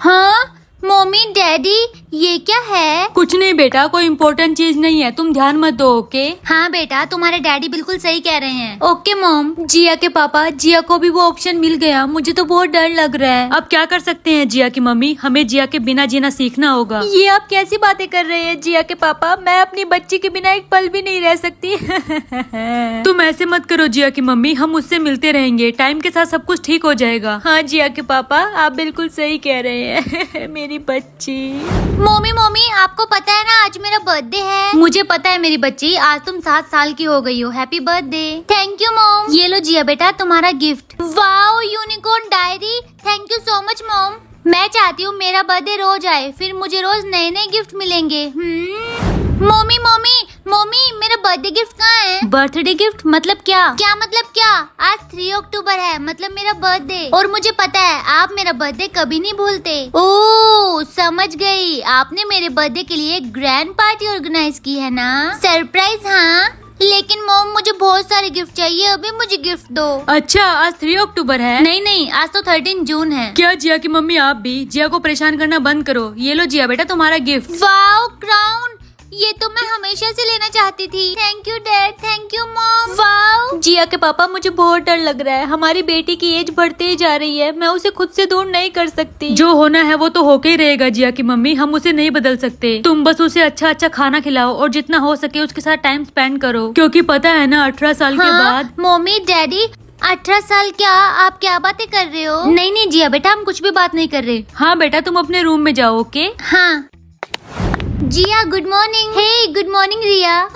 हाँ mummy daddy ये क्या है? कुछ नहीं बेटा, कोई इम्पोर्टेंट चीज नहीं है, तुम ध्यान मत दो। ओके हाँ बेटा तुम्हारे डैडी बिल्कुल सही कह रहे हैं। Okay mom. जिया के पापा, जिया को भी वो ऑप्शन मिल गया, मुझे तो बहुत डर लग रहा है। अब क्या कर सकते हैं जिया की मम्मी, हमें जिया के बिना जीना सीखना होगा। ये आप कैसी बातें कर रहे हैं जिया के पापा, मैं अपनी बच्ची के बिना एक पल भी नहीं रह सकती। तुम ऐसे मत करो जिया की मम्मी, हम उससे मिलते रहेंगे, टाइम के साथ सब कुछ ठीक हो जाएगा। हाँ जिया के पापा आप बिल्कुल सही कह रहे हैं। मेरी बच्ची। मम्मी आपको पता है ना आज मेरा बर्थडे है। मुझे पता है मेरी बच्ची, आज तुम 7 साल की हो गई हो। Happy birthday. Thank you mom. ये लो जिया बेटा तुम्हारा gift. Wow unicorn diary, thank you so much mom. मैं चाहती हूँ मेरा बर्थडे रोज आए, फिर मुझे रोज नए नए गिफ्ट मिलेंगे। मम्मी मेरा बर्थडे गिफ्ट कहाँ है? बर्थडे गिफ्ट मतलब क्या? क्या मतलब क्या? आज 3 अक्टूबर है, मतलब मेरा बर्थडे। और मुझे पता है आप मेरा बर्थडे कभी नहीं भूलते। ओह समझ गई, आपने मेरे बर्थडे के लिए ग्रैंड पार्टी ऑर्गेनाइज की है ना? सरप्राइज। हाँ लेकिन मॉम मुझे बहुत सारे गिफ्ट चाहिए, अभी मुझे गिफ्ट दो। अच्छा आज 3 अक्टूबर है? नहीं आज तो 13 जून है। क्या जिया की मम्मी आप भी, जिया को परेशान करना बंद करो। ये लो जिया बेटा तुम्हारा गिफ्ट। वाओ क्राउन, ये तो मैं हमेशा से लेना चाहती थी। Thank you dad, thank you mom. Wow Jiya के पापा मुझे बहुत डर लग रहा है, हमारी बेटी की एज बढ़ते ही जा रही है, मैं उसे खुद से दूर नहीं कर सकती। जो होना है वो तो होके ही रहेगा जिया की मम्मी, हम उसे नहीं बदल सकते। तुम बस उसे अच्छा अच्छा खाना खिलाओ और जितना हो सके उसके साथ टाइम स्पेंड करो, क्योंकि पता है ना 18 साल के बाद। मम्मी डैडी 18 साल क्या? आप क्या बातें कर रहे हो? नहीं जिया बेटा हम कुछ भी बात नहीं कर रहे। हाँ बेटा तुम अपने रूम में जाओ। ओके हाँ जिया गुड मॉर्निंग। हे गुड मॉर्निंग रिया।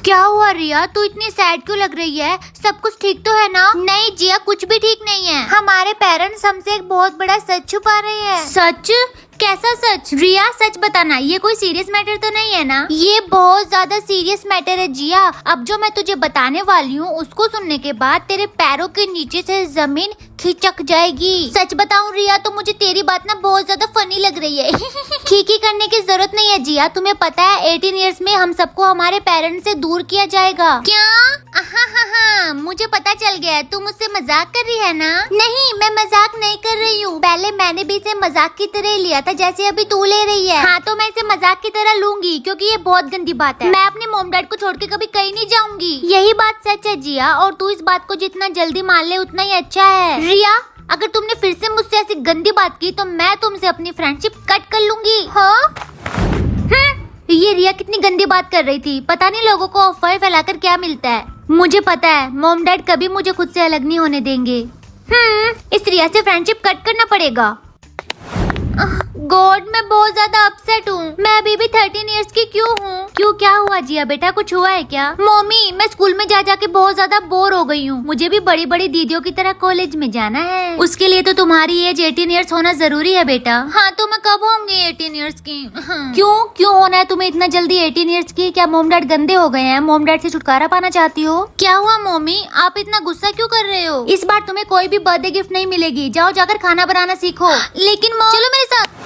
क्या हुआ रिया, तू इतनी सैड क्यों लग रही है? सब कुछ ठीक तो है ना? नहीं जिया कुछ भी ठीक नहीं है, हमारे पेरेंट्स हमसे एक बहुत बड़ा सच छुपा रहे हैं। सच? कैसा सच? रिया सच बताना, ये कोई सीरियस मैटर तो नहीं है ना? ये बहुत ज्यादा सीरियस मैटर है जिया। अब जो मैं तुझे बताने वाली हूँ उसको सुनने के बाद तेरे पैरों के नीचे से जमीन खिचक जाएगी। सच बताऊं रिया तो मुझे तेरी बात ना बहुत ज्यादा फनी लग रही है। खीखी करने की जरूरत नहीं है जिया, तुम्हें पता है 18 इयर्स में हम सबको हमारे पेरेंट्स से दूर किया जाएगा। क्या? हाँ मुझे पता चल गया, तुम मुझसे मजाक कर रही है ना? नहीं मैं मजाक नहीं कर रही हूँ, पहले मैंने भी इसे मजाक की तरह लिया था जैसे अभी तू ले रही है। हाँ तो मैं इसे मजाक की तरह लूंगी क्योंकि ये बहुत गंदी बात है। मैं अपने मॉम डैड को छोड़ के कभी कहीं नहीं जाऊंगी। यही बात सच है जिया, और तू इस बात को जितना जल्दी मान ले उतना ही अच्छा है। रिया अगर तुमने फिर से मुझसे ऐसी गंदी बात की तो मैं तुमसे अपनी फ्रेंडशिप कट कर लूंगी। हाँ ये रिया कितनी गंदी बात कर रही थी, पता नहीं लोगों को अफवाह फैलाकर क्या मिलता है। मुझे पता है मॉम डैड कभी मुझे खुद से अलग नहीं होने देंगे। इस रिया से फ्रेंडशिप कट करना पड़ेगा। गॉड मैं बहुत ज्यादा अपसेट हूँ, मैं अभी भी 13 इयर्स की क्यों हूँ? क्यों क्या हुआ जिया बेटा, कुछ हुआ है क्या? मम्मी मैं स्कूल में जा जाके बहुत ज्यादा बोर हो गई हूँ, मुझे भी बड़ी बड़ी दीदियों की तरह कॉलेज में जाना है। उसके लिए तो तुम्हारी एज 18 इयर्स होना जरूरी है बेटा। हाँ तो मैं कब होंगी 18 इयर्स की? क्यों होना है तुम्हें इतना जल्दी 18 इयर्स की? क्या मॉम डैड गंदे हो गए हैं? मॉम डैड से छुटकारा पाना चाहती हो? क्या हुआ मम्मी आप इतना गुस्सा क्यों कर रहे हो? इस बार तुम्हें कोई भी बर्थडे गिफ्ट नहीं मिलेगी, जाओ जाकर खाना बनाना सीखो। लेकिन चलो मेरे साथ।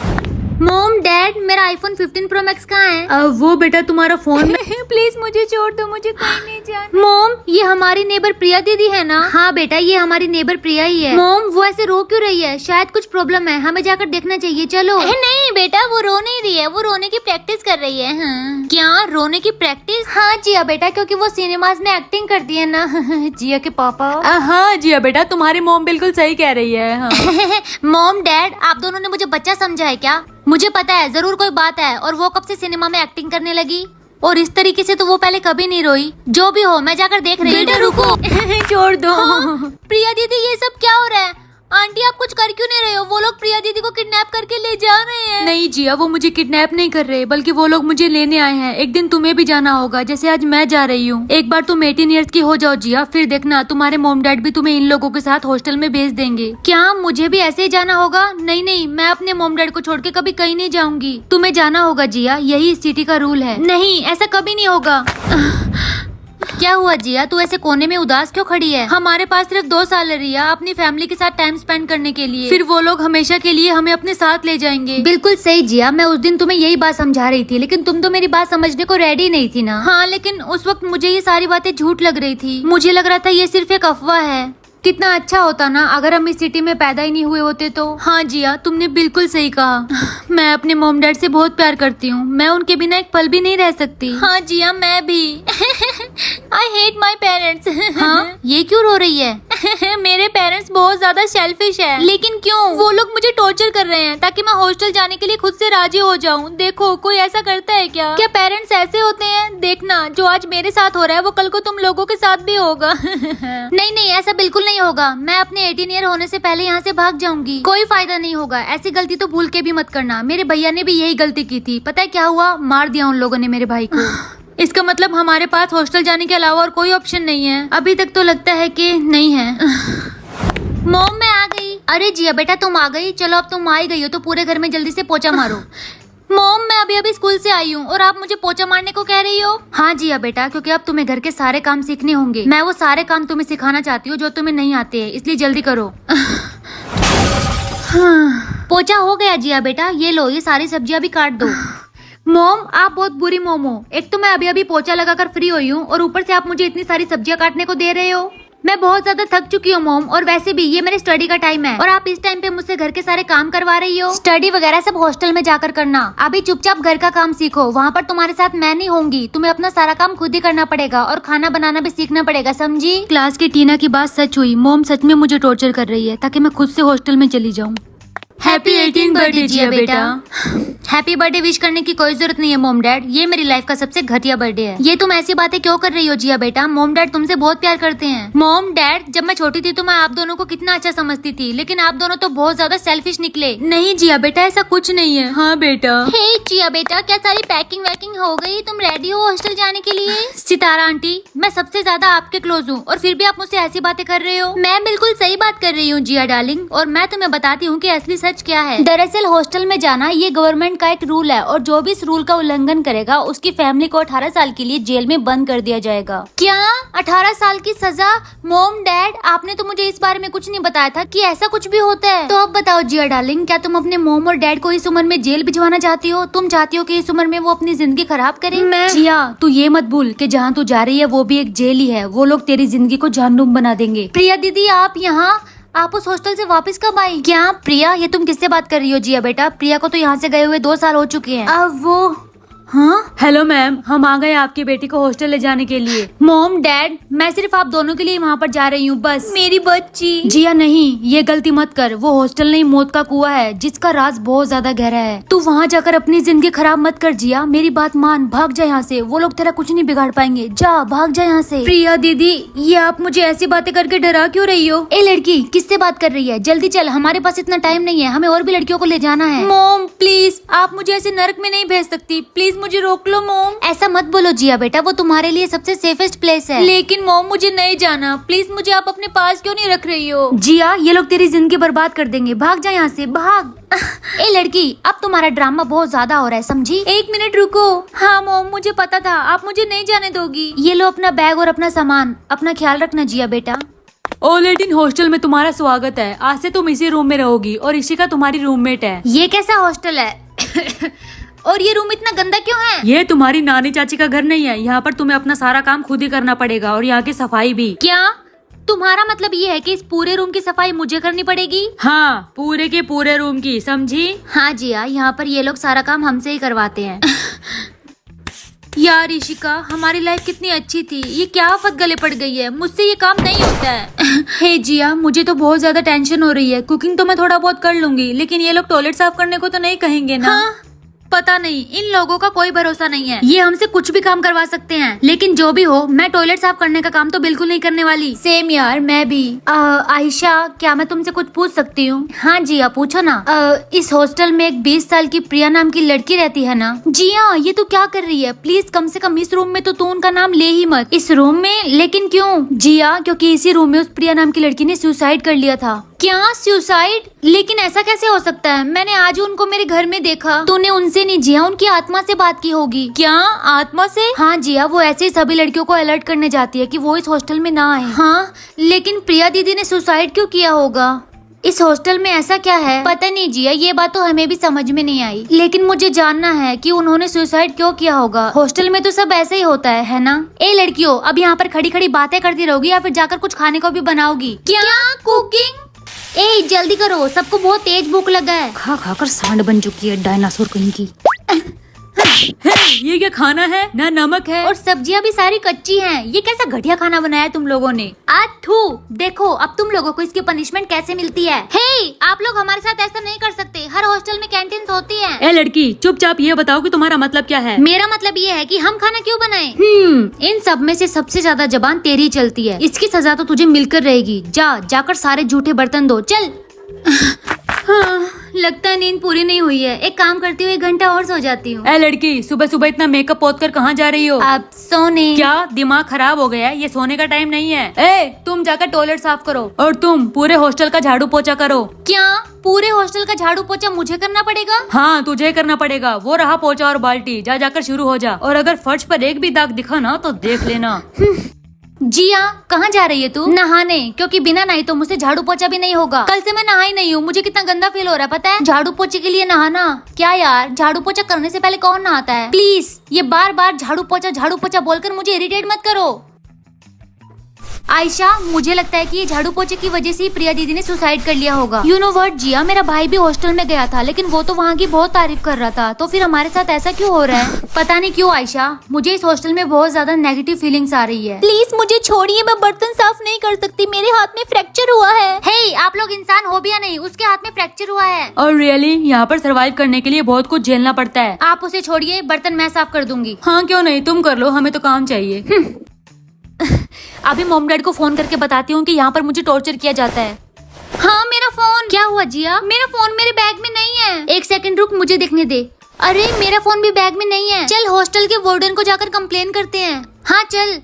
मॉम डैड मेरा आईफोन 15 प्रो मैक्स कहाँ है? वो बेटा तुम्हारा फोन प्लीज मुझे छोड़ दो, मुझे कहीं नहीं जाना। मॉम ये हमारी नेबर प्रिया दीदी है ना? हाँ बेटा ये हमारी नेबर प्रिया ही है। मॉम वो ऐसे रो क्यों रही है? शायद कुछ प्रॉब्लम है, हमें जाकर देखना चाहिए। चलो। नहीं बेटा वो रो नहीं रही है, वो रोने की प्रैक्टिस कर रही है। हाँ। क्या रोने की प्रैक्टिस? हाँ जिया बेटा क्योंकि वो सिनेमाज में एक्टिंग करती है ना। जिया के पापा। हाँ जिया बेटा तुम्हारी मॉम बिल्कुल सही कह रही है। हाँ। मॉम डैड आप दोनों ने मुझे बच्चा समझा है क्या? मुझे पता है जरूर कोई बात है, और वो कब से सिनेमा में एक्टिंग करने लगी, और इस तरीके से तो वो पहले कभी नहीं रोई। जो भी हो मैं जाकर देख रही हूँ। बेटा रुको। छोड़ दो। प्रिया दीदी ये सब क्या हो रहा है? आंटी आप कुछ कर क्यों नहीं रहे हो? वो लोग प्रिया दीदी को किडनैप करके ले जा रहे हैं। नहीं जिया वो मुझे किडनैप नहीं कर रहे, बल्कि वो लोग मुझे लेने आए हैं। एक दिन तुम्हें भी जाना होगा जैसे आज मैं जा रही हूँ। एक बार तुम 18 इयर्स की हो जाओ जिया, फिर देखना तुम्हारे मॉम डैड भी तुम्हें इन लोगों के साथ हॉस्टल में भेज देंगे। क्या मुझे भी ऐसे ही जाना होगा? नहीं मैं अपने मॉम डैड को छोड़ के कभी कहीं नहीं जाऊंगी। तुम्हें जाना होगा जिया, यही इस सिटी का रूल है। नहीं ऐसा कभी नहीं होगा। क्या हुआ जिया तू ऐसे कोने में उदास क्यों खड़ी है? हमारे पास सिर्फ 2 साल है रिया अपनी फैमिली के साथ टाइम स्पेंड करने के लिए, फिर वो लोग हमेशा के लिए हमें अपने साथ ले जाएंगे। बिल्कुल सही जिया, मैं उस दिन तुम्हें यही बात समझा रही थी, लेकिन तुम तो मेरी बात समझने को रेडी नहीं थी ना। हाँ लेकिन उस वक्त मुझे ये सारी बातें झूठ लग रही थी, मुझे लग रहा था ये सिर्फ एक अफवाह है। कितना अच्छा होता ना अगर हम इस सिटी में पैदा ही नहीं हुए होते तो। हाँ जिया, तुमने बिल्कुल सही कहा। मैं अपने मॉम डैड से बहुत प्यार करती हूँ, मैं उनके बिना एक पल भी नहीं रह सकती। हाँ जिया, मैं भी। I hate my parents. हाँ, ये क्यों रो रही है? मेरे पेरेंट्स बहुत ज्यादा सेल्फिश है। लेकिन क्यों? वो लोग मुझे टॉर्चर कर रहे हैं ताकि मैं हॉस्टल जाने के लिए खुद से राजी हो जाऊँ। देखो, कोई ऐसा करता है क्या? क्या पेरेंट्स ऐसे होते हैं? देखना, जो आज मेरे साथ हो रहा है वो कल को तुम लोगों के साथ भी होगा। नहीं नहीं, ऐसा बिल्कुल नहीं होगा। मैं अपने 18 ईयर होने से पहले यहाँ से भाग जाऊंगी। कोई फायदा नहीं होगा। ऐसी गलती तो भूल के भी मत करना। मेरे भैया ने भी यही गलती की थी। पता है क्या हुआ? मार दिया उन लोगों ने मेरे भाई को। इसका मतलब हमारे पास हॉस्टल जाने के अलावा और कोई ऑप्शन नहीं है। अभी तक तो लगता है कि नहीं है। मॉम, मैं आ गई। अरे जिया बेटा, तुम आ गई? चलो, अब तुम आ ही गई हो तो पूरे घर में जल्दी से पोछा मारो। मॉम, मैं अभी स्कूल से आई हूँ और आप मुझे पोछा मारने को कह रही हो? हाँ जिया बेटा, क्योंकि अब तुम्हें घर के सारे काम सीखने होंगे। मैं वो सारे काम तुम्हें सिखाना चाहती हूँ जो तुम्हें नहीं आते हैं, इसलिए जल्दी करो। पोछा हो गया जिया बेटा, ये लो, ये सारी सब्जियां भी काट दो। मॉम, आप बहुत बुरी मॉम हो। एक तो मैं अभी पोछा लगाकर फ्री हुई हूँ और ऊपर से आप मुझे इतनी सारी सब्जियां काटने को दे रहे हो। मैं बहुत ज्यादा थक चुकी हूँ मॉम, और वैसे भी ये मेरे स्टडी का टाइम है और आप इस टाइम पे मुझसे घर के सारे काम करवा रही हो। स्टडी वगैरह सब हॉस्टल में जाकर करना। अभी चुपचाप घर का काम सीखो, वहाँ पर तुम्हारे साथ मैं नहीं होंगी। तुम्हें अपना सारा काम खुद ही करना पड़ेगा और खाना बनाना भी सीखना पड़ेगा, समझी? क्लास की टीना की बात सच हुई। मॉम सच में मुझे टॉर्चर कर रही है ताकि मैं खुद से हॉस्टल में चली जाऊँ। हैप्पी 18th बर्थडे जिया बेटा। हैप्पी बर्थडे विश करने की कोई जरूरत नहीं है मॉम डैड, ये मेरी लाइफ का सबसे घटिया बर्थडे है। ये तुम ऐसी बातें क्यों कर रही हो जिया बेटा? मॉम डैड तुमसे बहुत प्यार करते हैं। मॉम डैड, जब मैं छोटी थी तो मैं आप दोनों को कितना अच्छा समझती थी, लेकिन आप दोनों तो बहुत ज्यादा सेल्फिश निकले। नहीं जिया बेटा, ऐसा कुछ नहीं है। हाँ बेटा। हे जिया बेटा, क्या सारी पैकिंग वैकिंग हो गई? तुम रेडी हो हॉस्टल जाने के लिए? सितारा आंटी, मैं सबसे ज्यादा आपके क्लोज हूँ और फिर भी आप मुझसे ऐसी बातें कर रहे हो। मैं बिल्कुल सही बात कर रही हूँ जिया डार्लिंग, और मैं तुम्हें बताती हूँ कि असली सच क्या है। दरअसल हॉस्टल में जाना ये गवर्नमेंट का एक रूल है, और जो भी इस रूल का उल्लंघन करेगा उसकी फैमिली को 18 साल के लिए जेल में बंद कर दिया जाएगा। क्या 18 साल की सजा? मॉम डैड, आपने तो मुझे इस बारे में कुछ नहीं बताया था कि ऐसा कुछ भी होता है। तो अब बताओ जिया डार्लिंग, क्या तुम अपने मॉम और डैड को इस उम्र में जेल भिजवाना चाहती हो? तुम चाहती हो कि इस उम्र में वो अपनी जिंदगी खराब करे? मैं जिया, तू ये मत भूल कि जहाँ तू जा रही है वो भी एक जेल ही है। वो लोग तेरी जिंदगी को जहन्नुम बना देंगे। प्रिया दीदी, आप यहाँ? आप उस हॉस्टल से वापस कब आई? क्या प्रिया? ये तुम किससे बात कर रही हो जिया बेटा? प्रिया को तो यहाँ से गए हुए 2 साल हो चुके हैं। अब वो हाँ, हेलो मैम, हम आ गए आपकी बेटी को हॉस्टल ले जाने के लिए। मॉम डैड, मैं सिर्फ आप दोनों के लिए वहाँ पर जा रही हूँ बस। मेरी बच्ची। जिया नहीं, ये गलती मत कर। वो हॉस्टल नहीं, मौत का कुआं है जिसका राज बहुत ज्यादा गहरा है। तू वहाँ जाकर अपनी जिंदगी खराब मत कर जिया, मेरी बात मान, भाग जा यहाँ से। वो लोग तेरा कुछ नहीं बिगाड़ पाएंगे। जा, भाग जा यहाँ से। प्रिया दीदी, ये आप मुझे ऐसी बातें करके डरा क्यों रही हो? ए लड़की, किससे बात कर रही है? जल्दी चल, हमारे पास इतना टाइम नहीं है, हमें और भी लड़कियों को ले जाना है। मॉम प्लीज, आप मुझे ऐसे नरक में नहीं भेज सकती। प्लीज मुझे रोक लो मॉम। ऐसा मत बोलो जिया बेटा, वो तुम्हारे लिए सबसे सेफेस्ट प्लेस है। लेकिन मॉम, मुझे नहीं जाना। प्लीज मुझे आप अपने पास क्यों नहीं रख रही हो? जिया, ये लोग तेरी जिंदगी बर्बाद कर देंगे। भाग जा यहाँ से, भाग। ए लड़की, अब तुम्हारा ड्रामा बहुत ज्यादा हो रहा है, समझी? 1 मिनट रुको। हाँ मॉम, मुझे पता था आप मुझे नहीं जाने दोगी। ये लो अपना बैग और अपना सामान, अपना ख्याल रखना जिया बेटा। ऑल 18 हॉस्टल में तुम्हारा स्वागत है। आज से तुम इसी रूम में रहोगी और ऋषिका तुम्हारी रूममेट है। ये कैसा हॉस्टल है? और ये रूम इतना गंदा क्यों है? ये तुम्हारी नानी चाची का घर नहीं है। यहाँ पर तुम्हें अपना सारा काम खुद ही करना पड़ेगा और यहाँ की सफाई भी। क्या तुम्हारा मतलब ये है कि इस पूरे रूम की सफाई मुझे करनी पड़ेगी? हाँ, पूरे के पूरे रूम की, समझी? हाँ जिया, यहाँ पर ये लोग सारा काम हमसे ही करवाते हैं। यार ऋषिका, हमारी लाइफ कितनी अच्छी थी, ये क्या आफत गले पड़ गई है। मुझसे ये काम नहीं होता है। हे जिया, मुझे तो बहुत ज्यादा टेंशन हो रही है। कुकिंग तो मैं थोड़ा बहुत कर लूंगी, लेकिन ये लोग टॉयलेट साफ करने को तो नहीं कहेंगे ना? हाँ? पता नहीं, इन लोगों का कोई भरोसा नहीं है। ये हमसे कुछ भी काम करवा सकते हैं, लेकिन जो भी हो, मैं टॉयलेट साफ करने का काम तो बिल्कुल नहीं करने वाली। सेम यार, मैं भी। आयशा, क्या मैं तुमसे कुछ पूछ सकती हूँ? हाँ जिया, पूछो ना। इस हॉस्टल में एक 20 साल की प्रिया नाम की लड़की रहती है ना? जिया, ये तू क्या कर रही है? प्लीज कम से कम इस रूम में तो तू उनका नाम ले ही मत। इस रूम में? लेकिन क्यों? जिया, क्योंकि इसी रूम में उस प्रिया नाम की लड़की ने सुसाइड कर लिया था। क्या सुसाइड? लेकिन ऐसा कैसे हो सकता है? मैंने आज उनको मेरे घर में देखा। तूने उनसे नहीं जिया, उनकी आत्मा से बात की होगी। क्या आत्मा से? हाँ जिया, वो ऐसे ही सभी लड़कियों को अलर्ट करने जाती है कि वो इस हॉस्टल में ना आए। हाँ, लेकिन प्रिया दीदी ने सुसाइड क्यों किया होगा? इस हॉस्टल में ऐसा क्या है? पता नहीं जिया, ये बात तो हमें भी समझ में नहीं आई, लेकिन मुझे जानना है कि उन्होंने सुसाइड क्यों किया होगा। हॉस्टल में तो सब ऐसे ही होता है ना? ए लड़कियों, अब यहाँ पर खड़ी खड़ी बातें करती रहोगी या फिर जाकर कुछ खाने को भी बनाओगी? क्या कुकिंग? ए जल्दी करो, सबको बहुत तेज भूख लगा है। खा खा कर सांड बन चुकी है डायनासोर कहीं की। ये क्या खाना है? ना नमक है और सब्जियां भी सारी कच्ची हैं। ये कैसा घटिया खाना बनाया है तुम लोगों ने? थू, देखो अब तुम लोगों को इसकी पनिशमेंट कैसे मिलती है। हे, आप लोग हमारे साथ ऐसा नहीं कर सकते। हर हॉस्टल में कैंटीन होती है। ए लड़की, चुपचाप ये बताओ कि तुम्हारा मतलब क्या है? मेरा मतलब ये है कि हम खाना क्यों बनाएं? इन सब में से सबसे ज्यादा जबान तेरी चलती है। इसकी सजा तो तुझे मिलकर रहेगी। जाकर सारे झूठे बर्तन धो। चल। हाँ, लगता है नींद पूरी नहीं हुई है। एक काम करती हूँ, 1 घंटा और सो जाती हूँ। ए लड़की, सुबह सुबह इतना मेकअप पोत कर कहाँ जा रही हो? आप सोने। क्या दिमाग खराब हो गया है? ये सोने का टाइम नहीं है। ए, तुम जाकर टॉयलेट साफ करो और तुम पूरे हॉस्टल का झाड़ू पोछा करो। क्या पूरे हॉस्टल का झाड़ू पोछा मुझे करना पड़ेगा? हाँ, तुझे करना पड़ेगा। वो रहा पोछा और बाल्टी, जाकर शुरू हो जा। और अगर फर्श पर एक भी दाग दिखा ना तो देख लेना। जिया, कहाँ जा रही है तू? नहाने, क्योंकि बिना नहाई तो मुझसे झाड़ू पोछा भी नहीं होगा। कल से मैं नहाई नहीं हूँ। मुझे कितना गंदा फील हो रहा है पता है? झाड़ू पोछे के लिए नहाना क्या यार? झाड़ू पोछा करने से पहले कौन नहाता है? प्लीज ये बार बार झाड़ू पोछा बोलकर मुझे इरिटेट मत करो। आयशा, मुझे लगता है कि ये झाड़ू पोछे की वजह से ही प्रिया दीदी ने सुसाइड कर लिया होगा। यू नो व्हाट जिया, मेरा भाई भी हॉस्टल में गया था, लेकिन वो तो वहाँ की बहुत तारीफ कर रहा था। तो फिर हमारे साथ ऐसा क्यों हो रहा है? पता नहीं क्यों आयशा, मुझे इस हॉस्टल में बहुत ज्यादा नेगेटिव फीलिंग्स आ रही है। प्लीज मुझे छोड़िए, मैं बर्तन साफ नहीं कर सकती। मेरे हाथ में फ्रैक्चर हुआ है। हे, आप लोग इंसान हो भी या नहीं, उसके हाथ में फ्रैक्चर हुआ है। और रियली यहाँ पर सरवाइव करने के लिए बहुत कुछ झेलना पड़ता है। आप उसे छोड़िए, बर्तन मैं साफ कर दूंगी। हाँ क्यों नहीं, तुम कर लो, हमें तो काम चाहिए। अभी मॉम डैड को फोन करके बताती हूँ कि यहाँ पर मुझे टॉर्चर किया जाता है। हाँ, मेरा फोन। क्या हुआ जिया? मेरा फोन मेरे बैग में नहीं है। 1 सेकंड रुक, मुझे देखने दे। अरे मेरा फोन भी बैग में नहीं है। चल हॉस्टल के वार्डन को जाकर कंप्लेन करते हैं। हाँ चल।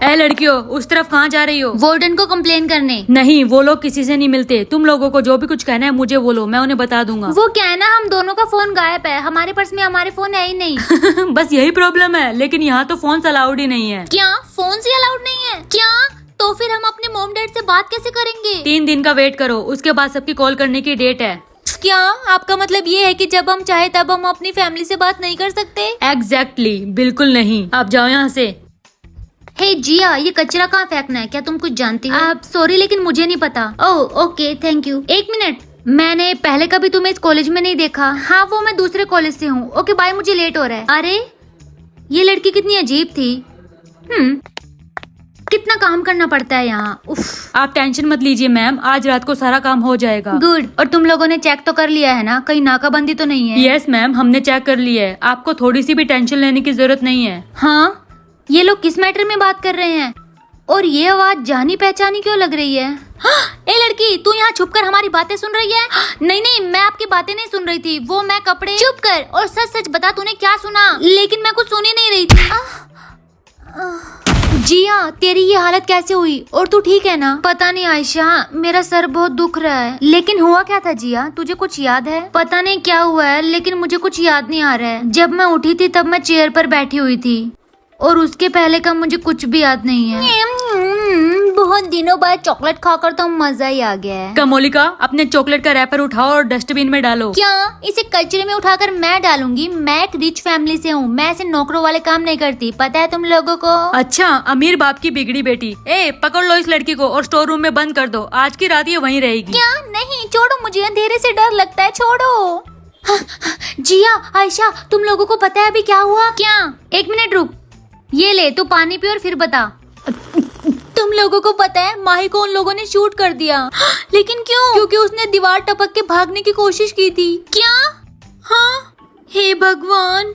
ए लड़कियों, उस तरफ कहाँ जा रही हो? वार्डन को कंप्लेन करने। नहीं, वो लोग किसी से नहीं मिलते। तुम लोगों को जो भी कुछ कहना है मुझे बोलो, मैं उन्हें बता दूंगा। वो क्या है ना, हम दोनों का फोन गायब है। हमारे पर्स में हमारे फोन है ही नहीं। बस यही प्रॉब्लम है, लेकिन यहाँ तो फोन अलाउड ही नहीं है। क्या फोन ही अलाउड नहीं है? क्या? तो फिर हम अपने मॉम डैड से बात कैसे करेंगे? 3 दिन का वेट करो, उसके बाद सबकी कॉल करने की डेट है। क्या आपका मतलब ये है कि जब हम चाहे तब हम अपनी फैमिली से बात नहीं कर सकते? एग्जैक्टली, बिल्कुल नहीं। आप जाओ यहाँ से। हे जिया, ये कचरा कहाँ फेंकना है? क्या तुम कुछ जानती हो? आप सॉरी, लेकिन मुझे नहीं पता। Oh okay, thank you. 1 minute, मैंने पहले कभी तुम्हें इस कॉलेज में नहीं देखा। हाँ, वो मैं दूसरे कॉलेज से हूँ। ओके बाय, मुझे लेट हो रहा है। अरे ये लड़की कितनी अजीब थी। कितना काम करना पड़ता है यहाँ। उफ। आप टेंशन मत लीजिए मैम, आज रात को सारा काम हो जाएगा। गुड। और तुम लोगों ने चेक तो कर लिया है ना? कहीं नाकाबंदी तो नहीं है? यस मैम, हमने चेक कर लिया है। आपको थोड़ी सी भी टेंशन लेने की जरूरत नहीं है। हाँ, ये लोग किस मैटर में बात कर रहे हैं? और ये आवाज जानी पहचानी क्यों लग रही है? ए लड़की, तू यहाँ छुपकर हमारी बातें सुन रही है? नहीं नहीं, मैं आपकी बातें नहीं सुन रही थी। वो मैं कपड़े। चुप कर और सच सच बता, तूने क्या सुना? लेकिन मैं कुछ सुन ही नहीं रही थी। जिया, तेरी ये हालत कैसे हुई? और तू ठीक है ना? पता नहीं आयशा, मेरा सर बहुत दुख रहा है। लेकिन हुआ क्या था जिया? तुझे कुछ याद है? पता नहीं क्या हुआ है, लेकिन मुझे कुछ याद नहीं आ रहा है। जब मैं उठी थी तब मैं चेयर पर बैठी हुई थी, और उसके पहले का मुझे कुछ भी याद नहीं है। बहुत दिनों बाद चॉकलेट खाकर तो मजा ही आ गया है। कमोलिका, अपने चॉकलेट का रैपर उठाओ और डस्टबिन में डालो। क्या? इसे कचरे में उठाकर मैं डालूंगी? मैं एक रिच फैमिली से हूँ, मैं ऐसे नौकरों वाले काम नहीं करती, पता है तुम लोगों को? अच्छा, अमीर बाप की बिगड़ी बेटी। ए, पकड़ लो इस लड़की को और स्टोर रूम में बंद कर दो। आज की रात ये वहीं रहेगी। क्या? नहीं, छोड़ो, मुझे अंधेरे से डर लगता है, छोड़ो। जिया, आयशा, तुम लोगों को पता है अभी क्या हुआ? क्या? 1 मिनट रुक, ये ले, तू पानी पी और फिर बता। तुम लोगों को पता है माही को उन लोगों ने शूट कर दिया। लेकिन क्यों? क्योंकि उसने दीवार टपक के भागने की कोशिश की थी। क्या? हाँ, हे भगवान।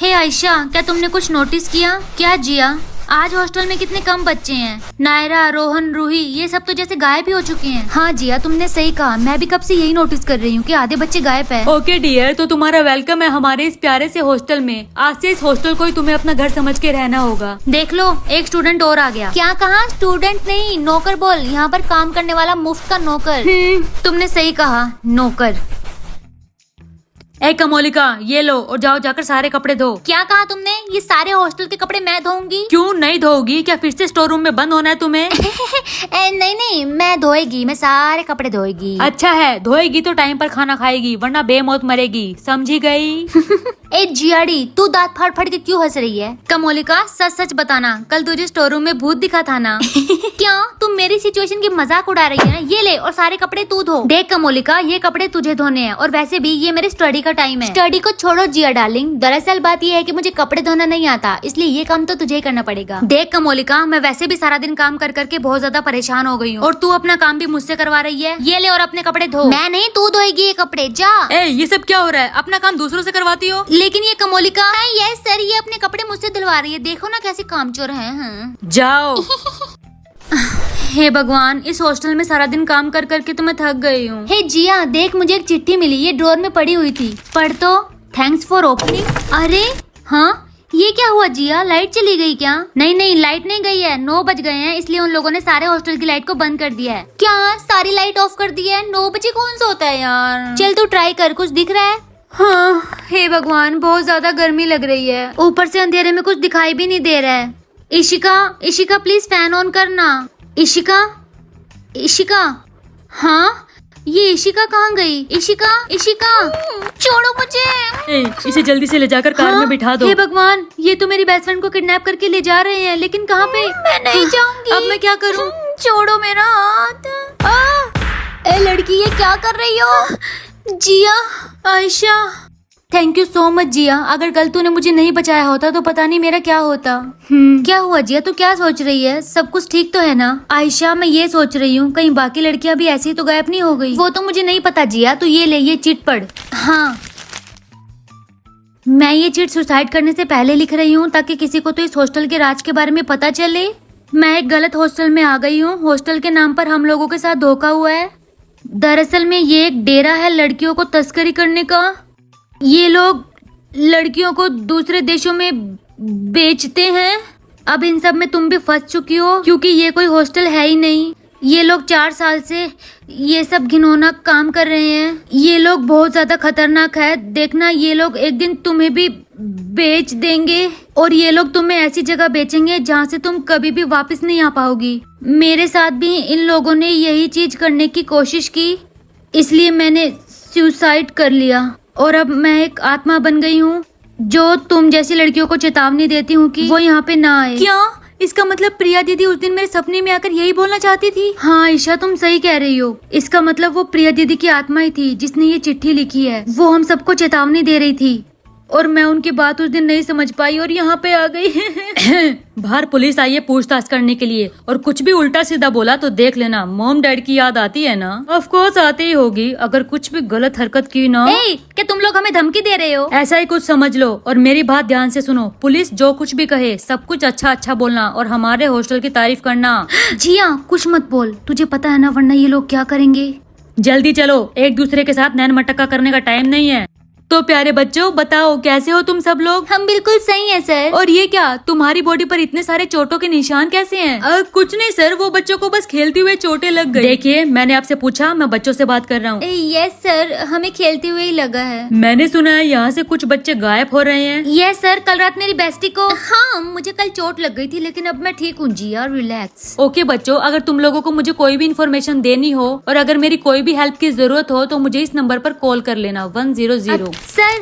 हे आयशा, क्या तुमने कुछ नोटिस किया? क्या जिया, आज हॉस्टल में कितने कम बच्चे हैं। नायरा, रोहन, रूही, ये सब तो जैसे गायब ही हो चुके हैं। हाँ जिया, तुमने सही कहा। मैं भी कब से यही नोटिस कर रही हूँ कि आधे बच्चे गायब है। ओके डियर, तो तुम्हारा वेलकम है हमारे इस प्यारे से हॉस्टल में। आज से इस हॉस्टल को ही तुम्हें अपना घर समझ के रहना होगा। देख लो, एक स्टूडेंट और आ गया। क्या कहा? स्टूडेंट नहीं, नौकर बोल। यहाँ पर काम करने वाला मुफ्त का नौकर। तुमने सही कहा, नौकर। ए कमोलिका, ये लो और जाओ जाकर सारे कपड़े धो। क्या कहा तुमने? ये सारे हॉस्टल के कपड़े मैं धोऊंगी? क्यों नहीं धोगी? क्या फिर से स्टोर रूम में बंद होना है तुम्हें? नहीं नहीं, मैं धोएगी, मैं सारे कपड़े धोएगी। अच्छा है, धोएगी तो टाइम पर खाना खाएगी, वरना बेमौत मरेगी, समझी गई? ए जियाड़ी, तू दांत फाड़ फाड़ के क्यों हंस रही है? कमोलिका सच सच बताना, कल तुझे स्टोर रूम में भूत दिखा था ना? क्या तुम मेरी सिचुएशन की मजाक उड़ा रही है? ये ले और सारे कपड़े तू धो। देख कमोलिका, ये कपड़े तुझे धोने हैं और वैसे भी ये मेरे स्टडी का टाइम है। स्टडी को छोड़ो जिया डार्लिंग, दरअसल बात ये है कि मुझे कपड़े धोना नहीं आता, इसलिए ये काम तो तुझे ही करना पड़ेगा। देख कमोलिका, मैं वैसे भी सारा दिन काम कर करके बहुत ज्यादा परेशान हो गई हूँ और तू अपना काम भी मुझसे करवा रही है। ये ले और अपने कपड़े धो। मैं नहीं, तू धोएगी ये कपड़े, जा। ए, ये सब क्या हो रहा है? अपना काम दूसरों से करवाती हो। लेकिन ये कमोलिका है, यस सर, ये अपने कपड़े मुझसे धुलवा रही है, देखो ना कैसे कामचोर है। हाँ। जाओ। हे भगवान, इस हॉस्टल में सारा दिन काम कर करके तो मैं थक गई हूँ। हे जिया, देख मुझे एक चिट्ठी मिली, ये ड्रॉर में पड़ी हुई थी, पढ़ तो। Thanks for opening. अरे हाँ, ये क्या हुआ जिया? लाइट चली गई क्या? नहीं नहीं, लाइट नहीं गई है, 9 बज गए हैं, इसलिए उन लोगों ने सारे हॉस्टल की लाइट को बंद कर दिया है। क्या सारी लाइट ऑफ कर दी है? 9 बजे कौन सोता है यार? चल तू ट्राई कर, कुछ दिख रहा है? हाँ, हे भगवान, बहुत ज्यादा गर्मी लग रही है, ऊपर से अंधेरे में कुछ दिखाई भी नहीं दे रहा है। Ishika, Ishika please fan on करना। इशिका, इशिका, हाँ ये इशिका कहाँ गई? इशिका, इशिका, छोड़ो मुझे। ए, इसे जल्दी से ले जाकर कार में बिठा दो। हे भगवान, ये तो मेरी बेस्ट फ्रेंड को किडनैप करके ले जा रहे हैं, लेकिन कहाँ पे? मैं नहीं जाऊंगी। अब मैं क्या करूँ? छोड़ो मेरा हाथ। ए लड़की, ये क्या कर रही हो? Jiya, Ayesha, thank you so much Jiya, अगर कल तूने मुझे नहीं बचाया होता तो पता नहीं मेरा क्या होता। क्या हुआ जिया, तू क्या सोच रही है? सब कुछ ठीक तो है ना? आयशा, मैं ये सोच रही हूँ कहीं बाकी लड़कियां भी ऐसी तो गायब नहीं हो गई। वो तो मुझे नहीं पता जिया, तू ये ले, ये चिट पढ़। हाँ, मैं ये चिट सुसाइड करने से पहले लिख रही हूँ ताकि किसी को तो इस हॉस्टल के राज के बारे में पता चले। मैं एक गलत हॉस्टल में आ गई हूँ, हॉस्टल के नाम पर हम लोगों के साथ धोखा हुआ है। दरअसल में ये एक डेरा है लड़कियों को तस्करी करने का। ये लोग लड़कियों को दूसरे देशों में बेचते हैं। अब इन सब में तुम भी फंस चुकी हो, क्योंकि ये कोई हॉस्टल है ही नहीं। ये लोग 4 साल से ये सब घिनौना काम कर रहे हैं। ये लोग बहुत ज्यादा खतरनाक है, देखना ये लोग एक दिन तुम्हें भी बेच देंगे और ये लोग तुम्हें ऐसी जगह बेचेंगे जहाँ से तुम कभी भी वापस नहीं आ पाओगी। मेरे साथ भी इन लोगों ने यही चीज करने की कोशिश की, इसलिए मैंने सुसाइड कर लिया और अब मैं एक आत्मा बन गई हूँ जो तुम जैसी लड़कियों को चेतावनी देती हूँ कि वो यहाँ पे ना आए। क्या इसका मतलब प्रिया दीदी उस दिन मेरे सपने में आकर यही बोलना चाहती थी? हाँ ईशा, तुम सही कह रही हो। इसका मतलब वो प्रिया दीदी की आत्मा ही थी जिसने ये चिट्ठी लिखी है। वो हम सबको चेतावनी दे रही थी और मैं उनकी बात उस दिन नहीं समझ पाई और यहाँ पे आ गई। बाहर पुलिस आई है पूछताछ करने के लिए, और कुछ भी उल्टा सीधा बोला तो देख लेना मॉम डैड की याद आती है ना। ऑफ कोर्स आती ही होगी, अगर कुछ भी गलत हरकत की ना। क्या तुम लोग हमें धमकी दे रहे हो? ऐसा ही कुछ समझ लो, और मेरी बात ध्यान से सुनो। पुलिस जो कुछ भी कहे सब कुछ अच्छा अच्छा बोलना और हमारे हॉस्टल की तारीफ करना। जिया कुछ मत बोल, तुझे पता है ना वरना ये लोग क्या करेंगे। जल्दी चलो, एक दूसरे के साथ नैन मटक्का करने का टाइम नहीं है। तो प्यारे बच्चों बताओ कैसे हो तुम सब लोग? हम बिल्कुल सही हैं सर। और ये क्या, तुम्हारी बॉडी पर इतने सारे चोटों के निशान कैसे हैं? कुछ नहीं सर, वो बच्चों को बस खेलते हुए चोटें लग गई। देखिए मैंने आपसे पूछा, मैं बच्चों से बात कर रहा हूँ। यस सर, हमें खेलते हुए ही लगा है। मैंने सुना है यहाँ से कुछ बच्चे गायब हो रहे हैं। यस सर, कल रात मेरी बेस्टी को, हाँ मुझे कल चोट लग गई थी लेकिन अब मैं ठीक हूँ जिया, रिलैक्स। ओके बच्चों, अगर तुम लोगों को मुझे कोई भी इन्फॉर्मेशन देनी हो और अगर मेरी कोई भी हेल्प की जरूरत हो तो मुझे इस नंबर पर कॉल कर लेना 100। सर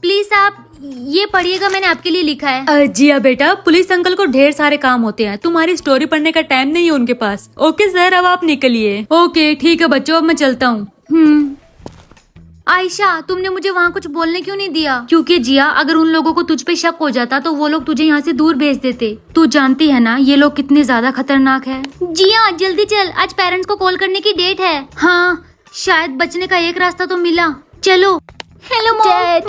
प्लीज आप ये पढ़िएगा, मैंने आपके लिए लिखा है। जिया बेटा, पुलिस अंकल को ढेर सारे काम होते हैं, तुम्हारी स्टोरी पढ़ने का टाइम नहीं है उनके पास। ओके सर, अब आप निकलिए। ओके ठीक है बच्चों, अब मैं चलता हूँ। आयशा, तुमने मुझे वहाँ कुछ बोलने क्यों नहीं दिया? क्योंकि जिया, अगर उन लोगों को तुझ पे शक हो जाता तो वो लोग तुझे यहाँ से दूर भेज देते। तू जानती है ना ये लोग कितने ज्यादा खतरनाक है। जिया जल्दी चल, आज पेरेंट्स को कॉल करने की डेट है। हाँ, शायद बचने का एक रास्ता तो मिला। चलो। हेलो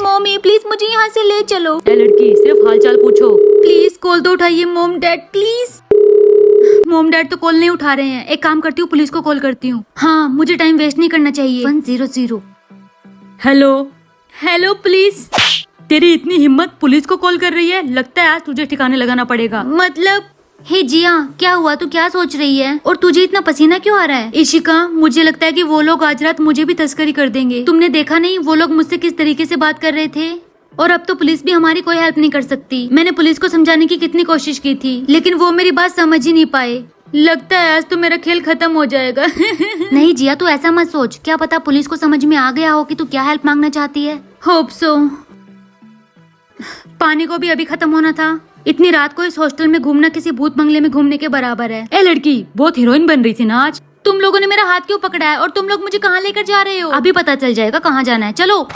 मॉमी, प्लीज मुझे यहाँ से ले चलो। लड़की, सिर्फ हालचाल पूछो। प्लीज कॉल तो उठाइए mom dad, please. Mom dad तो कॉल नहीं उठा रहे हैं, एक काम करती हूँ पुलिस को कॉल करती हूँ। हाँ, मुझे टाइम वेस्ट नहीं करना चाहिए। 100। हेलो हेलो पुलिस, तेरी इतनी हिम्मत, पुलिस को कॉल कर रही है? लगता है आज तुझे ठिकाने लगाना पड़ेगा। मतलब हे जिया, क्या हुआ? तू क्या सोच रही है? और तुझे इतना पसीना क्यों आ रहा है? इशिका, मुझे लगता है कि वो लोग आज रात मुझे भी तस्करी कर देंगे। तुमने देखा नहीं वो लोग मुझसे किस तरीके से बात कर रहे थे? और अब तो पुलिस भी हमारी कोई हेल्प नहीं कर सकती। मैंने पुलिस को समझाने की कितनी कोशिश की थी, लेकिन वो मेरी बात समझ ही नहीं पाए। लगता है आज तो मेरा खेल खत्म हो जाएगा। नहीं जिया, तू ऐसा मत सोच। क्या पता पुलिस को समझ में आ गया हो कि तू क्या हेल्प मांगना चाहती है। Hope so. पानी को भी अभी खत्म होना था। इतनी रात को इस हॉस्टल में घूमना किसी भूत बंगले में घूमने के बराबर है। ए लड़की, बहुत हीरोइन बन रही थी ना आज। तुम लोगों ने मेरा हाथ क्यों पकड़ा है और तुम लोग मुझे कहाँ लेकर जा रहे हो? अभी पता चल जाएगा कहाँ जाना है। चलो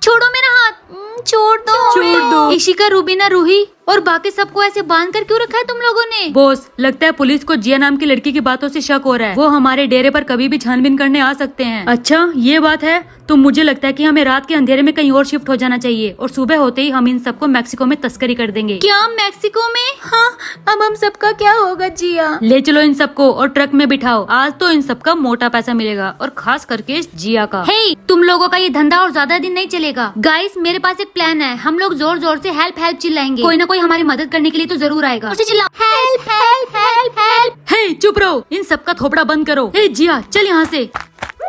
छोड़ो मेरा हाथ। छोड़ दो। इशिका, रूबीना, रूही और बाकी सबको ऐसे बांध कर क्यों रखा है तुम लोगों ने? बॉस, लगता है पुलिस को जिया नाम की लड़की की बातों से शक हो रहा है। वो हमारे डेरे पर कभी भी छानबीन करने आ सकते हैं। अच्छा, ये बात है। तो मुझे लगता है कि हमें रात के अंधेरे में कहीं और शिफ्ट हो जाना चाहिए और सुबह होते ही हम इन सबको मैक्सिको में तस्करी कर देंगे। क्या मैक्सिको में? हाँ, अब हम सबका क्या होगा जिया? ले चलो इन सबको और ट्रक में बिठाओ। आज तो इन सबका मोटा पैसा मिलेगा और खास करके इस जिया का। हे, तुम लोगों का ये धंधा और ज्यादा दिन नहीं चलेगा। गाइस, मेरे पास एक प्लान है। हम लोग जोर जोर से हेल्प हेल्प चिल्लाएंगे। कोई ना कोई हमारी मदद करने के लिए तो जरूर आएगा। उसे चिल्लाओ, हेल्प हेल्प हेल्प हेल्प। हे, चुप रहो। इन सबका थोपड़ा बंद करो। हे जिया, चल यहाँ से।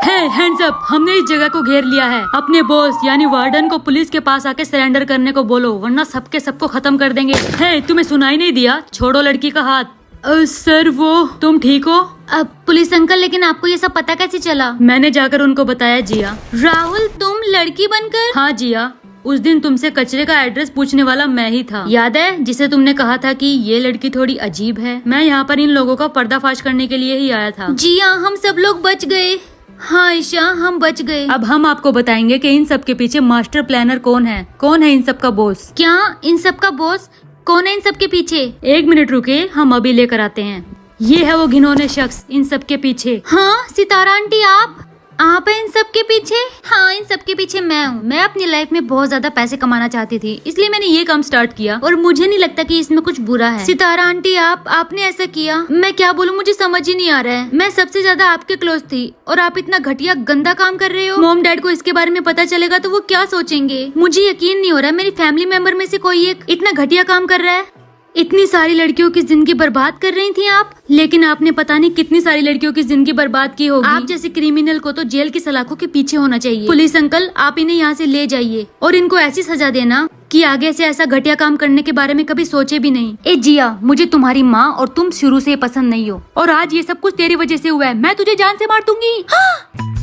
हे, हैंड्स अप। हमने इस जगह को घेर लिया है। अपने बॉस यानी वार्डन को पुलिस के पास आके सरेंडर करने को बोलो, वरना सबके सबको खत्म कर देंगे। हे, तुम्हें सुनाई नहीं दिया? छोड़ो लड़की का हाथ। सर, वो तुम ठीक हो? अब पुलिस अंकल, लेकिन आपको ये सब पता कैसे चला? मैंने जाकर उनको बताया जिया। राहुल, तुम लड़की बनकर? हाँ जिया, उस दिन तुमसे कचरे का एड्रेस पूछने वाला मैं ही था। याद है, जिसे तुमने कहा था कि ये लड़की थोड़ी अजीब है? मैं यहाँ पर इन लोगों का पर्दाफाश करने के लिए ही आया था। जिया, हम सब लोग बच गए। हाँ ईशा, हम बच गए। अब हम आपको बताएंगे कि इन सब के पीछे मास्टर प्लानर कौन है। कौन है इन सब का बॉस? क्या इन सब का बॉस? कौन है इन सब के पीछे? एक मिनट रुके, हम अभी लेकर आते हैं। ये है वो घिनौने शख्स इन सब के पीछे। हाँ, सितारा आंटी, आप हैं इन सब के पीछे? हाँ, इन सब के पीछे मैं हूँ। मैं अपनी लाइफ में बहुत ज्यादा पैसे कमाना चाहती थी, इसलिए मैंने ये काम स्टार्ट किया और मुझे नहीं लगता कि इसमें कुछ बुरा है। सितारा आंटी, आपने ऐसा किया? मैं क्या बोलूँ, मुझे समझ ही नहीं आ रहा है। मैं सबसे ज्यादा आपके क्लोज थी और आप इतना घटिया गंदा काम कर रहे हो। मॉम डैड को इसके बारे में पता चलेगा तो वो क्या सोचेंगे? मुझे यकीन नहीं हो रहा है मेरी फैमिली मेंबर में से कोई एक इतना घटिया काम कर रहा है। इतनी सारी लड़कियों की जिंदगी बर्बाद कर रही थी आप, लेकिन आपने पता नहीं कितनी सारी लड़कियों की जिंदगी बर्बाद की होगी। आप जैसे क्रिमिनल को तो जेल की सलाखों के पीछे होना चाहिए। पुलिस अंकल, आप इन्हें यहाँ से ले जाइए और इनको ऐसी सजा देना कि आगे से ऐसा घटिया काम करने के बारे में कभी सोचे भी नहीं। ए जिया, मुझे तुम्हारी माँ और तुम शुरू से पसंद नहीं हो और आज ये सब कुछ तेरी वजह से हुआ है। मैं तुझे जान से मार दूंगी। हाँ!